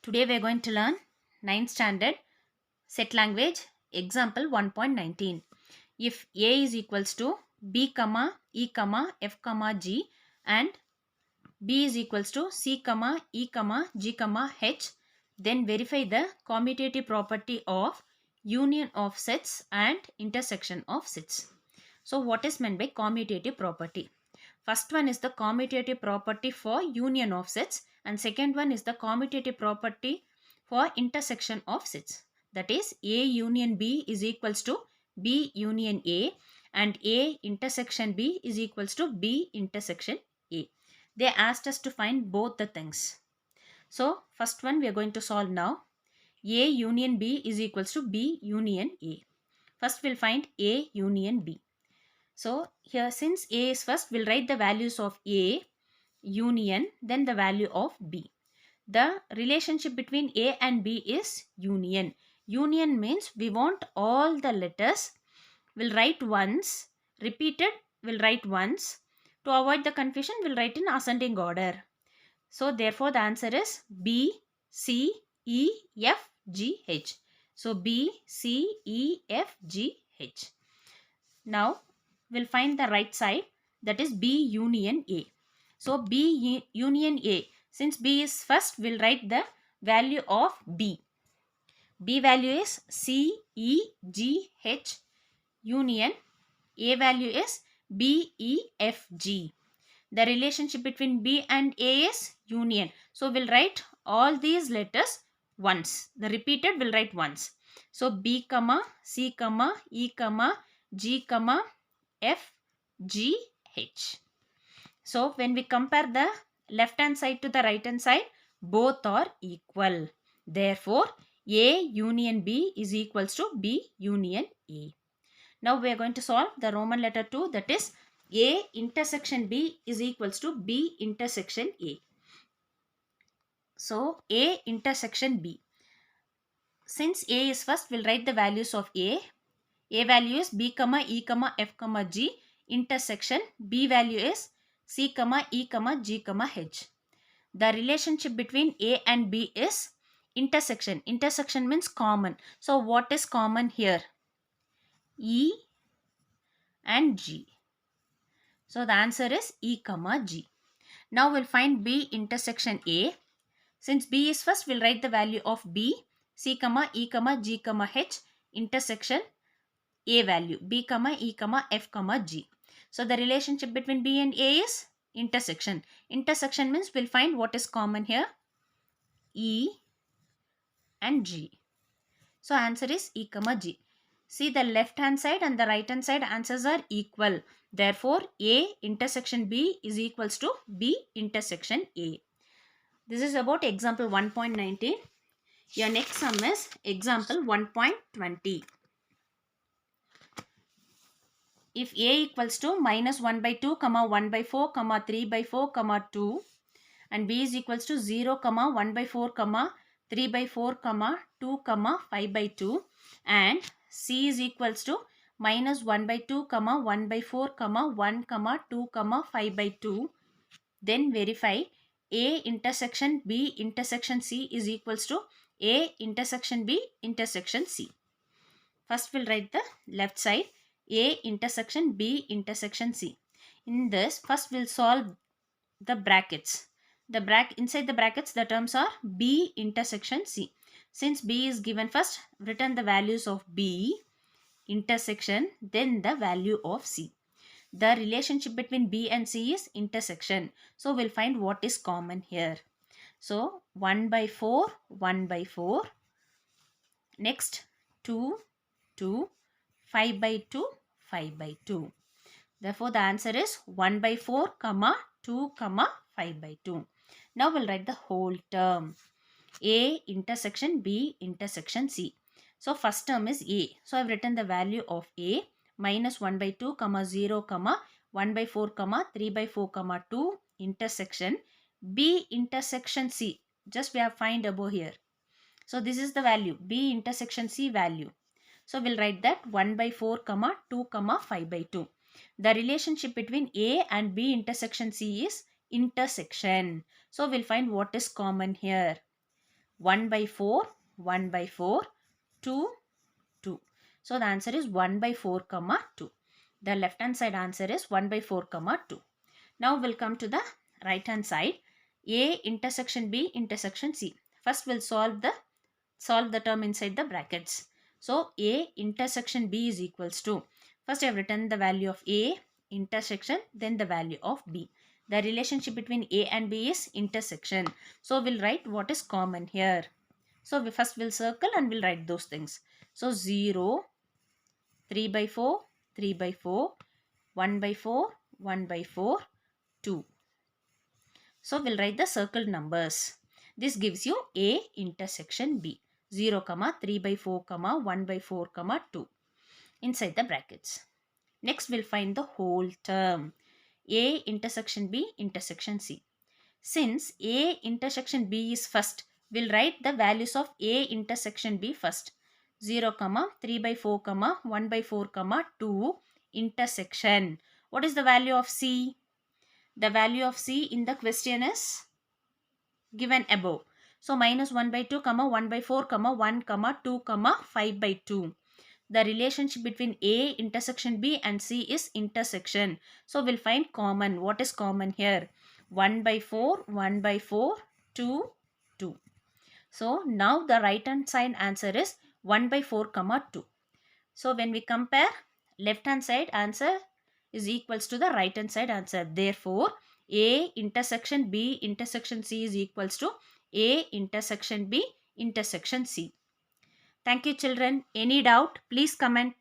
Today we are going to learn 9th standard set language example 1.19. If A is equals to B, E, F, G and B is equals to C, E, G, H, then verify the commutative property of union of sets and intersection of sets. So what is meant by commutative property? First one is the commutative property for union of sets and second one is the commutative property for intersection of sets. That is A union B is equals to B union A and A intersection B is equals to B intersection A. They asked us to find both the things. So first one we are going to solve now. A union B is equals to B union A. First we'll find A union B. So here since A is first, we'll write the values of A union, then the value of B. The relationship between A and B is union. Union means we want all the letters. We'll write once, repeated we'll write once. To avoid the confusion, we'll write in ascending order. So therefore the answer is B, C, E, F, G, H. So B, C, E, F, G, H. Now we'll find the right side, that is B union A. So B union A, since B is first, we'll write the value of B. B value is C, E, G, H union. A value is B, E, F, G. The relationship between B and A is union. So we'll write all these letters once. The repeated we'll write once. So B, C, E, G, F, G, H. So when we compare the left hand side to the right hand side, both are equal. Therefore, A union B is equals to B union A. Now we are going to solve the Roman letter 2, that is A intersection B is equals to B intersection A. So A intersection B. Since A is first, we'll write the values of A. A value is B, E, F, G. Intersection B value is C, E, G, H. The relationship between A and B is intersection. Intersection means common. So what is common here? E and G. So the answer is E, G. Now we'll find B intersection A. Since B is first, we'll write the value of B, C, E, G, H, intersection A value, B, E, F, G. So the relationship between B and A is intersection. Intersection means we'll find what is common here, E and G. So answer is E, G. See, the left hand side and the right hand side answers are equal. Therefore, A intersection B is equals to B intersection A. This is about example 1.19. Your next sum is example 1.20. If A equals to minus 1 by 2, 1 by 4, 3 by 4, 2 and B is equals to 0, 1 by 4, 3 by 4, 2, 5 by 2 and C is equals to minus 1 by 2, 1 by 4, 1, 2, 5 by 2, then verify A intersection B intersection C is equals to A intersection B intersection C. First we'll write the left side, A intersection B intersection C. In this, first we'll solve the brackets. Inside the brackets, the terms are B intersection C. Since B is given first, written the values of B intersection, then the value of C. The relationship between B and C is intersection. So we'll find what is common here. So 1 by 4, 1 by 4. Next 2, 2, 5 by 2, 5 by 2. Therefore, the answer is 1 by 4, 2, 5 by 2. Now we'll write the whole term. A intersection B intersection C. So first term is A. So I've written the value of A minus 1 by 2, 0, 1 by 4, 3 by 4, 2 intersection B intersection C. Just we have find above here. So this is the value B intersection C value. So we'll write that 1 by 4, 2, 5 by 2. The relationship between A and B intersection C is intersection. So we'll find what is common here. 1 by 4, 1 by 4, 2, 2. So the answer is 1 by 4 comma 2. The left hand side answer is 1 by 4 comma 2. Now we'll come to the right hand side. A intersection B intersection C. First we'll solve the term inside the brackets. So A intersection B is equals to, first I have written the value of A intersection, then the value of B. The relationship between A and B is intersection. So we'll write what is common here. So we first will circle and we'll write those things. So 0, 3 by 4, 3 by 4, 1 by 4, 1 by 4, 2. So we'll write the circled numbers. This gives you A intersection B. 0, 3 by 4, 1 by 4, 2 inside the brackets. Next we'll find the whole term. A intersection B intersection C. Since A intersection B is first, we'll write the values of A intersection B first. 0, 3 by 4, 1 by 4, 2 intersection. What is the value of C? The value of C in the question is given above. So minus 1 by 2, 1 by 4, 1, 2, 5 by 2. The relationship between A intersection B and C is intersection. So we'll find common. What is common here? 1 by 4, 1 by 4, 2, 2. So now the right hand side answer is 1 by 4, 2. So when we compare, left hand side answer is equals to the right hand side answer. Therefore, A intersection B intersection C is equals to A intersection B intersection C. Thank you children. Any doubt? Please comment.